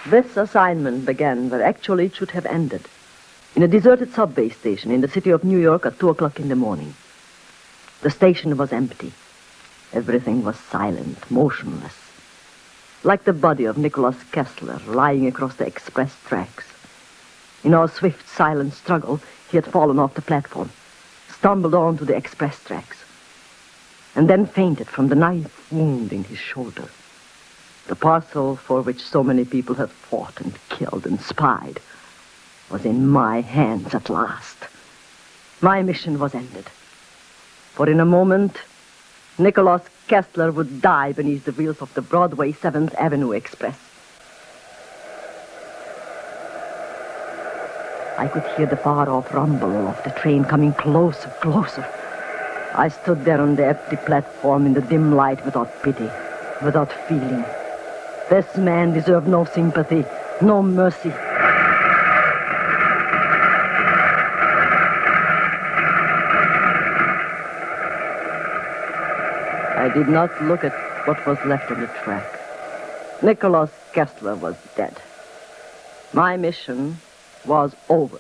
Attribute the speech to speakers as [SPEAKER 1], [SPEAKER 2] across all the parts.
[SPEAKER 1] This assignment began where actually it should have ended. In a deserted subway station in the city of New York at 2 o'clock in the morning. The station was empty. Everything was silent, motionless. Like the body of Nicholas Kessler lying across the express tracks. In our swift, silent struggle, he had fallen off the platform, stumbled onto the express tracks, and then fainted from the knife wound in his shoulder. The parcel for which so many people had fought and killed and spied was in my hands at last. My mission was ended. For in a moment, Nicholas Kessler would die beneath the wheels of the Broadway 7th Avenue Express. I could hear the far-off rumble of the train coming closer, closer. I stood there on the empty platform in the dim light without pity, without feeling. This man deserved no sympathy, no mercy. I did not look at what was left on the track. Nicholas Kessler was dead. My mission was over.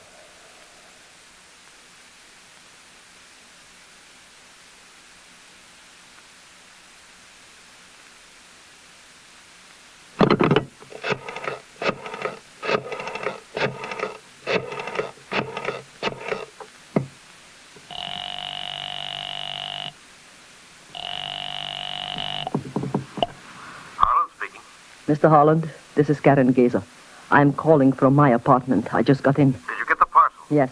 [SPEAKER 1] Mr. Holland, this is Karen Gazer. I'm calling from my apartment. I just got in.
[SPEAKER 2] Did you get the parcel?
[SPEAKER 1] Yes.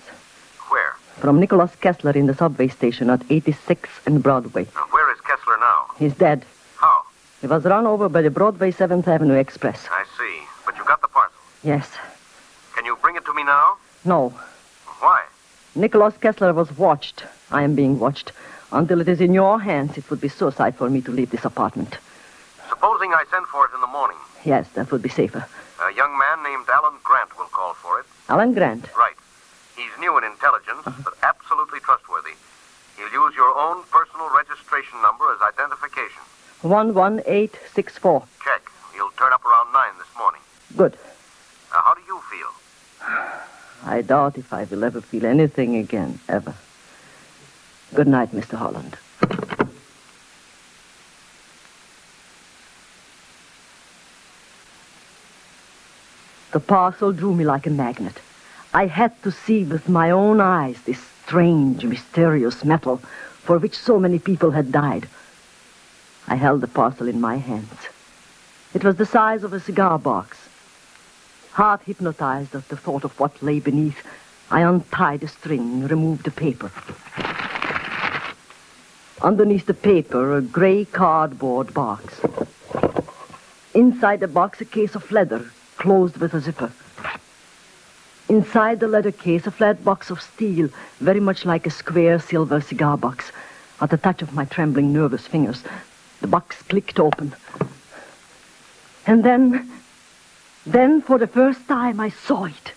[SPEAKER 2] Where?
[SPEAKER 1] From Nicholas Kessler in the subway station at 86 and Broadway.
[SPEAKER 2] Now, where is Kessler now?
[SPEAKER 1] He's dead.
[SPEAKER 2] How?
[SPEAKER 1] He was run over by the Broadway 7th Avenue Express.
[SPEAKER 2] I see. But you got the parcel?
[SPEAKER 1] Yes.
[SPEAKER 2] Can you bring it to me now?
[SPEAKER 1] No.
[SPEAKER 2] Why?
[SPEAKER 1] Nicholas Kessler was watched. I am being watched. Until it is in your hands, it would be suicide for me to leave this apartment.
[SPEAKER 2] Supposing I send for it in the morning.
[SPEAKER 1] Yes, that would be safer.
[SPEAKER 2] A young man named Alan Grant will call for it.
[SPEAKER 1] Alan Grant?
[SPEAKER 2] Right. He's new in intelligence, but absolutely trustworthy. He'll use your own personal registration number as identification.
[SPEAKER 1] 11864.
[SPEAKER 2] Check. He'll turn up around 9 this morning.
[SPEAKER 1] Good.
[SPEAKER 2] Now, how do you feel?
[SPEAKER 1] I doubt if I will ever feel anything again, ever. Good night, Mr. Holland. The parcel drew me like a magnet. I had to see with my own eyes this strange, mysterious metal for which so many people had died. I held the parcel in my hands. It was the size of a cigar box. Half hypnotized at the thought of what lay beneath, I untied the string, removed the paper. Underneath the paper, a gray cardboard box. Inside the box, a case of leather, closed with a zipper. Inside the leather case, a flat box of steel, very much like a square silver cigar box. At the touch of my trembling, nervous fingers, the box clicked open. And then for the first time, I saw it.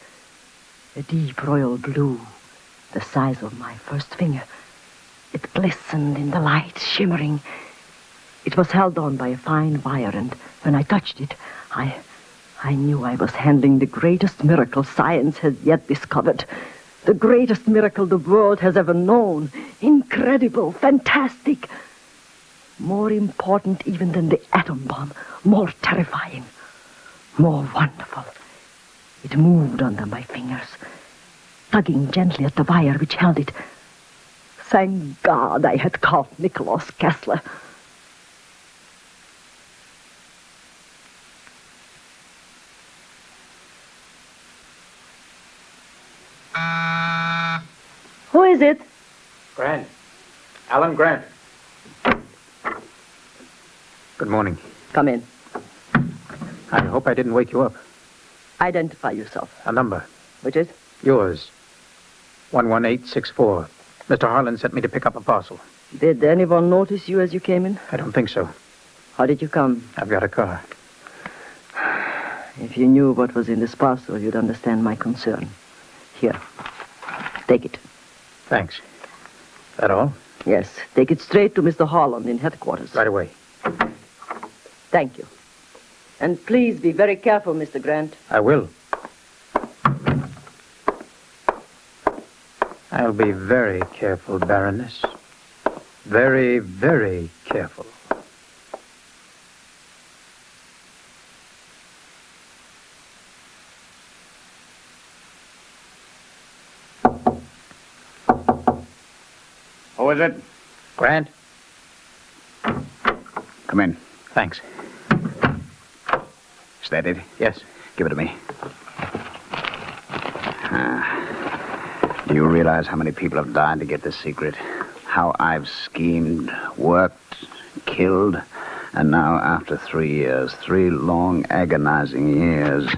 [SPEAKER 1] A deep royal blue, the size of my first finger. It glistened in the light, shimmering. It was held on by a fine wire, and when I touched it, I knew I was handling the greatest miracle science has yet discovered. The greatest miracle the world has ever known. Incredible, fantastic. More important even than the atom bomb. More terrifying. More wonderful. It moved under my fingers, tugging gently at the wire which held it. Thank God I had caught Nicholas Kessler. Who is it?
[SPEAKER 3] Grant. Alan Grant. Good morning.
[SPEAKER 1] Come in.
[SPEAKER 3] I hope I didn't wake you up.
[SPEAKER 1] Identify yourself.
[SPEAKER 3] A number.
[SPEAKER 1] Which is?
[SPEAKER 3] Yours. 11864. Mr. Harlan sent me to pick up a parcel.
[SPEAKER 1] Did anyone notice you as you came in?
[SPEAKER 3] I don't think so.
[SPEAKER 1] How did you come?
[SPEAKER 3] I've got a car.
[SPEAKER 1] If you knew what was in this parcel, you'd understand my concern. Here. Take it.
[SPEAKER 3] Thanks. That all?
[SPEAKER 1] Yes. Take it straight to Mr. Harlan in headquarters.
[SPEAKER 3] Right away.
[SPEAKER 1] Thank you. And please be very careful, Mr. Grant.
[SPEAKER 3] I will. I'll be very careful, Baroness. Very, very careful.
[SPEAKER 4] Who is it?
[SPEAKER 3] Grant?
[SPEAKER 4] Come in.
[SPEAKER 3] Thanks.
[SPEAKER 4] Is that it?
[SPEAKER 3] Yes.
[SPEAKER 4] Give it to me. Do you realize how many people have died to get this secret? How I've schemed, worked, killed, and now after 3 years, 3 long, agonizing years...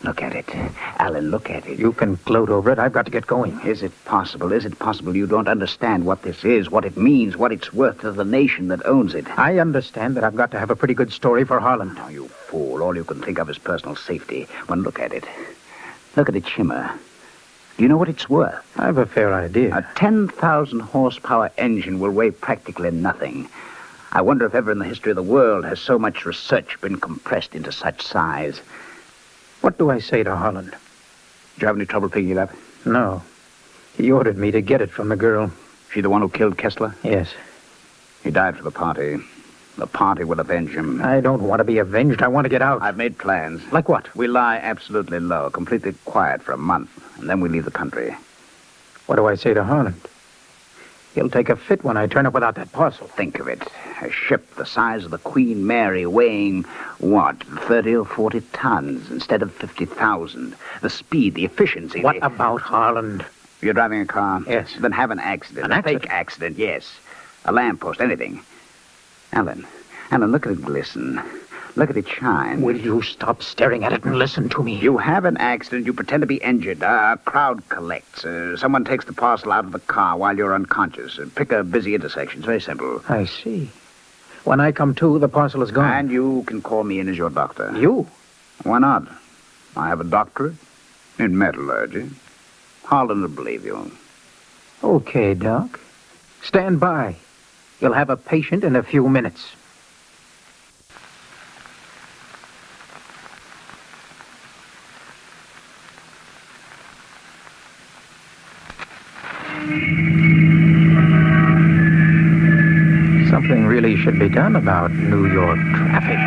[SPEAKER 4] Look at it. Alan, look at it.
[SPEAKER 3] You can gloat over it. I've got to get going.
[SPEAKER 4] Is it possible you don't understand what this is, what it means, what it's worth to the nation that owns it?
[SPEAKER 3] I understand that I've got to have a pretty good story for Harlan.
[SPEAKER 4] Oh, you fool. All you can think of is personal safety. Well, look at it. Look at it shimmer. Do you know what it's worth?
[SPEAKER 3] I've a fair idea.
[SPEAKER 4] A 10,000 horsepower engine will weigh practically nothing. I wonder if ever in the history of the world has so much research been compressed into such size.
[SPEAKER 3] What do I say to Harlan?
[SPEAKER 4] Did you have any trouble picking it up?
[SPEAKER 3] No. He ordered me to get it from the girl.
[SPEAKER 4] She the one who killed Kessler?
[SPEAKER 3] Yes.
[SPEAKER 4] He died for the party. The party will avenge him.
[SPEAKER 3] I don't want to be avenged. I want to get out.
[SPEAKER 4] I've made plans.
[SPEAKER 3] Like what?
[SPEAKER 4] We lie absolutely low, completely quiet for a month, and then we leave the country.
[SPEAKER 3] What do I say to Harlan? He'll take a fit when I turn up without that parcel.
[SPEAKER 4] Think of it. A ship the size of the Queen Mary weighing, 30 or 40 tons instead of 50,000. The speed, the efficiency.
[SPEAKER 3] What about Harlan?
[SPEAKER 4] You're driving a car?
[SPEAKER 3] Yes.
[SPEAKER 4] Then have an accident.
[SPEAKER 3] An
[SPEAKER 4] a
[SPEAKER 3] accident?
[SPEAKER 4] fake accident, yes. A lamppost, anything. Alan, look at it glisten. Look at it shine.
[SPEAKER 3] Will you stop staring at it and listen to me?
[SPEAKER 4] You have an accident. You pretend to be injured. A crowd collects. Someone takes the parcel out of the car while you're unconscious. Pick a busy intersection. It's very simple.
[SPEAKER 3] I see. When I come to, the parcel is gone.
[SPEAKER 4] And you can call me in as your doctor.
[SPEAKER 3] You?
[SPEAKER 4] Why not? I have a doctorate in metallurgy. Harlan will believe you.
[SPEAKER 3] Okay, Doc. Stand by. You'll have a patient in a few minutes. Something really should be done about New York traffic.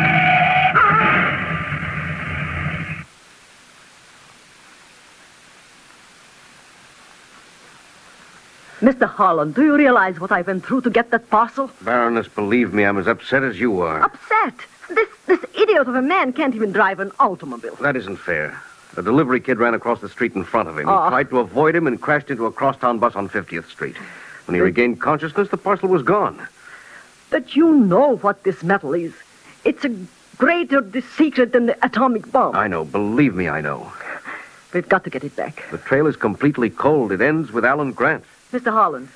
[SPEAKER 1] Mr. Harlan, do you realize what I went through to get that parcel?
[SPEAKER 2] Baroness, believe me, I'm as upset as you are.
[SPEAKER 1] Upset? This idiot of a man can't even drive an automobile.
[SPEAKER 2] That isn't fair. A delivery kid ran across the street in front of him.
[SPEAKER 1] Oh.
[SPEAKER 2] He tried to avoid him and crashed into a crosstown bus on 50th Street. When he regained consciousness, the parcel was gone.
[SPEAKER 1] But you know what this metal is. It's a greater secret than the atomic bomb.
[SPEAKER 2] I know. Believe me, I know.
[SPEAKER 1] We've got to get it back.
[SPEAKER 2] The trail is completely cold. It ends with Alan Grant.
[SPEAKER 1] Mr. Harlan,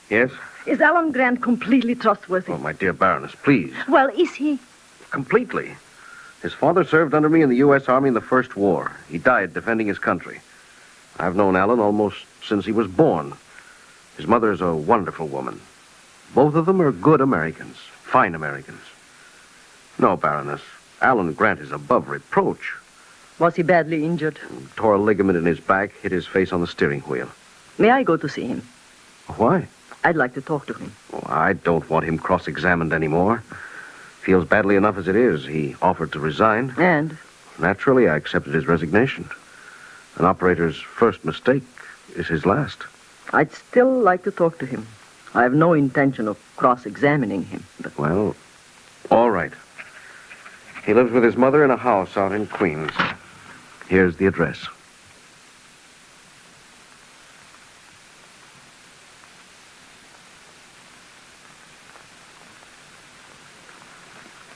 [SPEAKER 2] Yes?
[SPEAKER 1] is Alan Grant completely trustworthy?
[SPEAKER 2] Oh, my dear Baroness, please.
[SPEAKER 1] Well, is he?
[SPEAKER 2] Completely. His father served under me in the U.S. Army in the First War. He died defending his country. I've known Alan almost since he was born. His mother's a wonderful woman. Both of them are good Americans, fine Americans. No, Baroness, Alan Grant is above reproach.
[SPEAKER 1] Was he badly injured?
[SPEAKER 2] Tore a ligament in his back, hit his face on the steering wheel.
[SPEAKER 1] May I go to see him?
[SPEAKER 2] Why?
[SPEAKER 1] I'd like to talk to him.
[SPEAKER 2] Oh, I don't want him cross-examined anymore. Feels badly enough as it is. He offered to resign.
[SPEAKER 1] And?
[SPEAKER 2] Naturally, I accepted his resignation. An operator's first mistake is his last.
[SPEAKER 1] I'd still like to talk to him. I have no intention of cross-examining him, but...
[SPEAKER 2] Well, all right. He lives with his mother in a house out in Queens. Here's the address.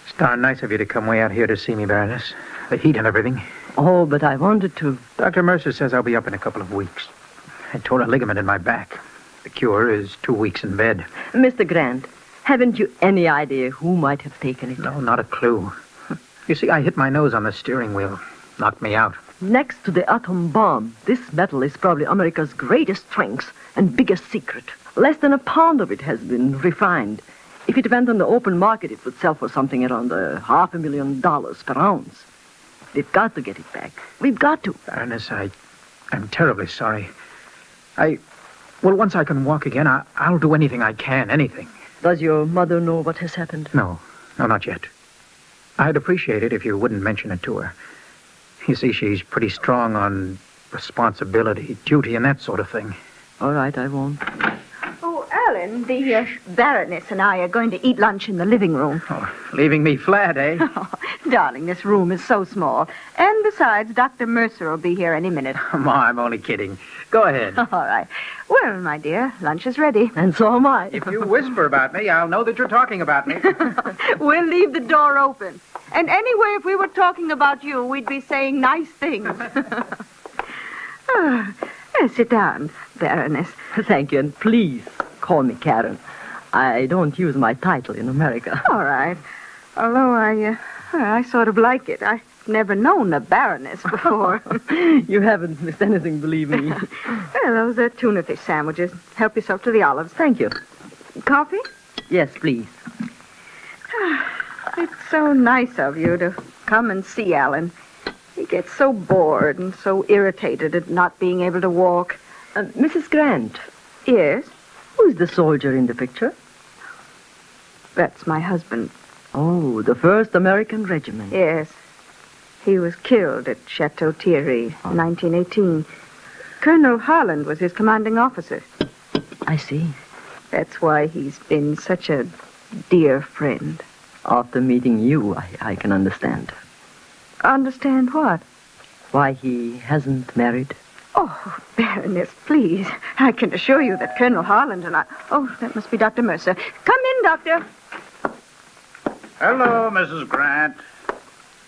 [SPEAKER 3] It's darn nice of you to come way out here to see me, Baroness. The heat and everything.
[SPEAKER 1] Oh, but I wanted to.
[SPEAKER 3] Dr. Mercer says I'll be up in a couple of weeks. I tore a ligament in my back. The cure is 2 weeks in bed.
[SPEAKER 1] Mr. Grant, haven't you any idea who might have taken it?
[SPEAKER 3] No, not a clue. You see, I hit my nose on the steering wheel. Knocked me out.
[SPEAKER 1] Next to the atom bomb, this metal is probably America's greatest strength and biggest secret. Less than a pound of it has been refined. If it went on the open market, it would sell for something around $500,000 per ounce. We've got to get it back. We've got to.
[SPEAKER 3] Baroness, I'm terribly sorry. Well, once I can walk again, I'll do anything I can, anything.
[SPEAKER 1] Does your mother know what has happened?
[SPEAKER 3] No, not yet. I'd appreciate it if you wouldn't mention it to her. You see, she's pretty strong on responsibility, duty, and that sort of thing.
[SPEAKER 1] All right, I won't.
[SPEAKER 5] Oh, Alan, the Baroness and I are going to eat lunch in the living room.
[SPEAKER 3] Oh, leaving me flat, eh?
[SPEAKER 5] Oh, darling, this room is so small. And besides, Dr. Mercer will be here any minute.
[SPEAKER 3] Ma, I'm only kidding. Go ahead.
[SPEAKER 5] All right. Well, my dear, lunch is ready.
[SPEAKER 1] And so am I.
[SPEAKER 3] If you whisper about me, I'll know that you're talking about me.
[SPEAKER 5] We'll leave the door open. And anyway, if we were talking about you, we'd be saying nice things. Sit down, Baroness.
[SPEAKER 1] Thank you, and please call me Karen. I don't use my title in America.
[SPEAKER 5] All right. Although I sort of like it. I've never known a Baroness before.
[SPEAKER 1] You haven't missed anything, believe me.
[SPEAKER 5] Well, those are tuna fish sandwiches. Help yourself to the olives.
[SPEAKER 1] Thank you.
[SPEAKER 5] Coffee?
[SPEAKER 1] Yes, please.
[SPEAKER 5] It's so nice of you to come and see Alan. He gets so bored and so irritated at not being able to walk.
[SPEAKER 1] Mrs. Grant.
[SPEAKER 5] Yes?
[SPEAKER 1] Who's the soldier in the picture?
[SPEAKER 5] That's my husband.
[SPEAKER 1] Oh, the 1st American Regiment.
[SPEAKER 5] Yes. He was killed at Chateau Thierry in 1918. Colonel Harland was his commanding officer.
[SPEAKER 1] I see.
[SPEAKER 5] That's why he's been such a dear friend.
[SPEAKER 1] After meeting you, I can understand.
[SPEAKER 5] Understand what?
[SPEAKER 1] Why he hasn't married?
[SPEAKER 5] Oh, Baroness, please. I can assure you that Colonel Harland and I... Oh, that must be Dr. Mercer. Come in, Doctor.
[SPEAKER 4] Hello, Mrs. Grant.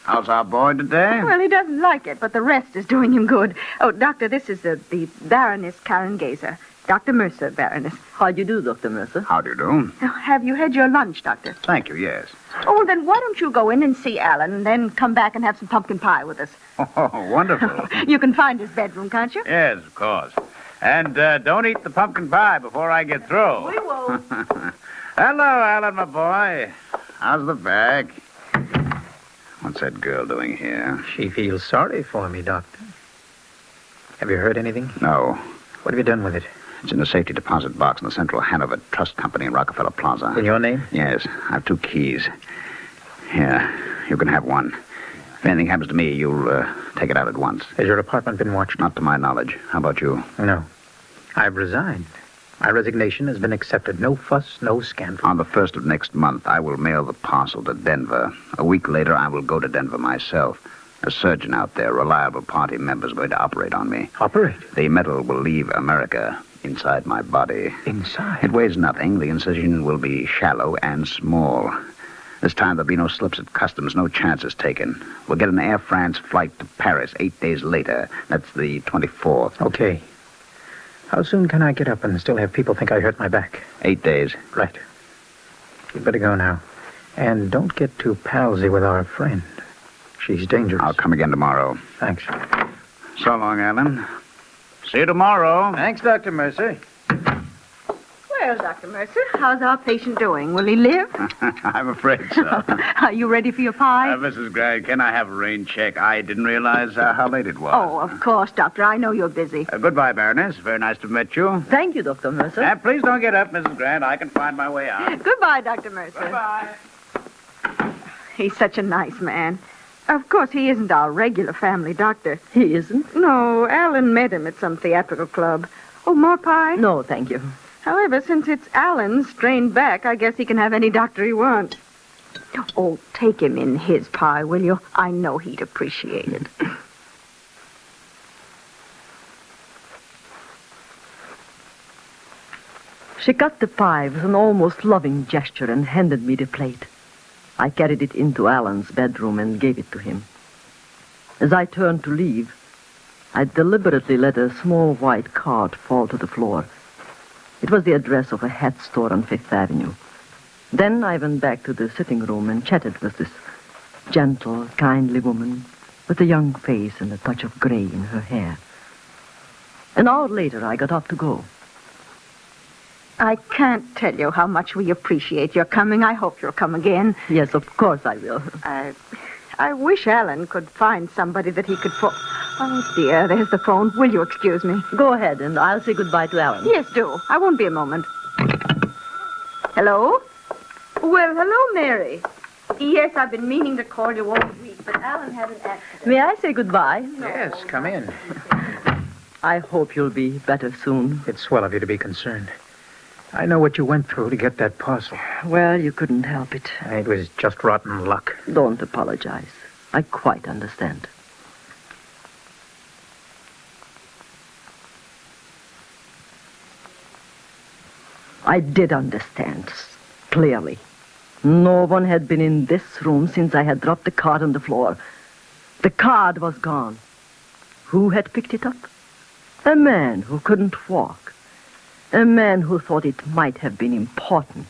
[SPEAKER 4] How's our boy today?
[SPEAKER 5] Well, he doesn't like it, but the rest is doing him good. Oh, Doctor, this is the Baroness Karen Gazer. Dr. Mercer, Baroness.
[SPEAKER 1] How do you do, Dr. Mercer?
[SPEAKER 4] How do you do?
[SPEAKER 5] Now, have you had your lunch, Doctor?
[SPEAKER 4] Thank you, yes.
[SPEAKER 5] Oh, then why don't you go in and see Alan and then come back and have some pumpkin pie with us?
[SPEAKER 4] Oh, wonderful.
[SPEAKER 5] You can find his bedroom, can't you?
[SPEAKER 4] Yes, of course. And don't eat the pumpkin pie before I get through.
[SPEAKER 5] We won't.
[SPEAKER 4] Hello, Alan, my boy. How's the bag? What's that girl doing here?
[SPEAKER 3] She feels sorry for me, Doctor. Have you heard anything?
[SPEAKER 4] No.
[SPEAKER 3] What have you done with it?
[SPEAKER 4] It's in the safety deposit box in the Central Hanover Trust Company in Rockefeller Plaza.
[SPEAKER 3] In your name?
[SPEAKER 4] Yes. I have 2 keys. Here, you can have one. If anything happens to me, you'll take it out at once.
[SPEAKER 3] Has your apartment been watched?
[SPEAKER 4] Not to my knowledge. How about you?
[SPEAKER 3] No. I've resigned. My resignation has been accepted. No fuss, no scandal.
[SPEAKER 4] On the 1st of next month, I will mail the parcel to Denver. A week later, I will go to Denver myself. A surgeon out there, reliable party member, is going to operate on me.
[SPEAKER 3] Operate?
[SPEAKER 4] The metal will leave America inside my body.
[SPEAKER 3] Inside?
[SPEAKER 4] It weighs nothing. The incision will be shallow and small. This time there'll be no slips at customs, no chances taken. We'll get an Air France flight to Paris 8 days later. That's the 24th.
[SPEAKER 3] Okay. How soon can I get up and still have people think I hurt my back?
[SPEAKER 4] 8 days.
[SPEAKER 3] Right. You'd better go now. And don't get too palsy with our friend. She's dangerous.
[SPEAKER 4] I'll come again tomorrow.
[SPEAKER 3] Thanks.
[SPEAKER 4] So long, Alan. See you tomorrow.
[SPEAKER 3] Thanks, Dr. Mercer.
[SPEAKER 5] Well, Dr. Mercer, how's our patient doing? Will he live?
[SPEAKER 4] I'm afraid so.
[SPEAKER 5] Are you ready for your pie?
[SPEAKER 4] Mrs. Grant, can I have a rain check? I didn't realize how late it was.
[SPEAKER 5] Oh, of course, Doctor. I know you're busy.
[SPEAKER 4] Goodbye, Baroness. Very nice to have met you.
[SPEAKER 1] Thank you, Dr. Mercer.
[SPEAKER 4] Please don't get up, Mrs. Grant. I can find my way out.
[SPEAKER 5] Goodbye, Dr. Mercer.
[SPEAKER 4] Goodbye.
[SPEAKER 5] He's such a nice man. Of course, he isn't our regular family doctor.
[SPEAKER 1] He isn't?
[SPEAKER 5] No, Alan met him at some theatrical club. Oh, more pie?
[SPEAKER 1] No, thank you.
[SPEAKER 5] However, since it's Alan's strained back, I guess he can have any doctor he wants. Oh, take him in his pie, will you? I know he'd appreciate it.
[SPEAKER 1] She cut the pie with an almost loving gesture and handed me the plate. I carried it into Alan's bedroom and gave it to him. As I turned to leave, I deliberately let a small white card fall to the floor. It was the address of a hat store on 5th Avenue. Then I went back to the sitting room and chatted with this gentle, kindly woman with a young face and a touch of gray in her hair. An hour later, I got up to go.
[SPEAKER 5] I can't tell you how much we appreciate your coming. I hope you'll come again.
[SPEAKER 1] Yes, of course I will.
[SPEAKER 5] I wish Alan could find somebody that he could Oh, dear, there's the phone. Will you excuse me?
[SPEAKER 1] Go ahead, and I'll say goodbye to Alan.
[SPEAKER 5] Yes, do. I won't be a moment. Hello? Well, hello, Mary. Yes, I've been meaning to call you all week, but Alan had an accident.
[SPEAKER 1] May I say goodbye?
[SPEAKER 5] No.
[SPEAKER 3] Yes, come in.
[SPEAKER 1] I hope you'll be better soon.
[SPEAKER 3] It's swell of you to be concerned. I know what you went through to get that parcel.
[SPEAKER 1] Well, you couldn't help it.
[SPEAKER 3] It was just rotten luck.
[SPEAKER 1] Don't apologize. I quite understand. I did understand, clearly. No one had been in this room since I had dropped the card on the floor. The card was gone. Who had picked it up? A man who couldn't walk. A man who thought it might have been important.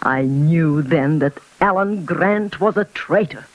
[SPEAKER 1] I knew then that Alan Grant was a traitor.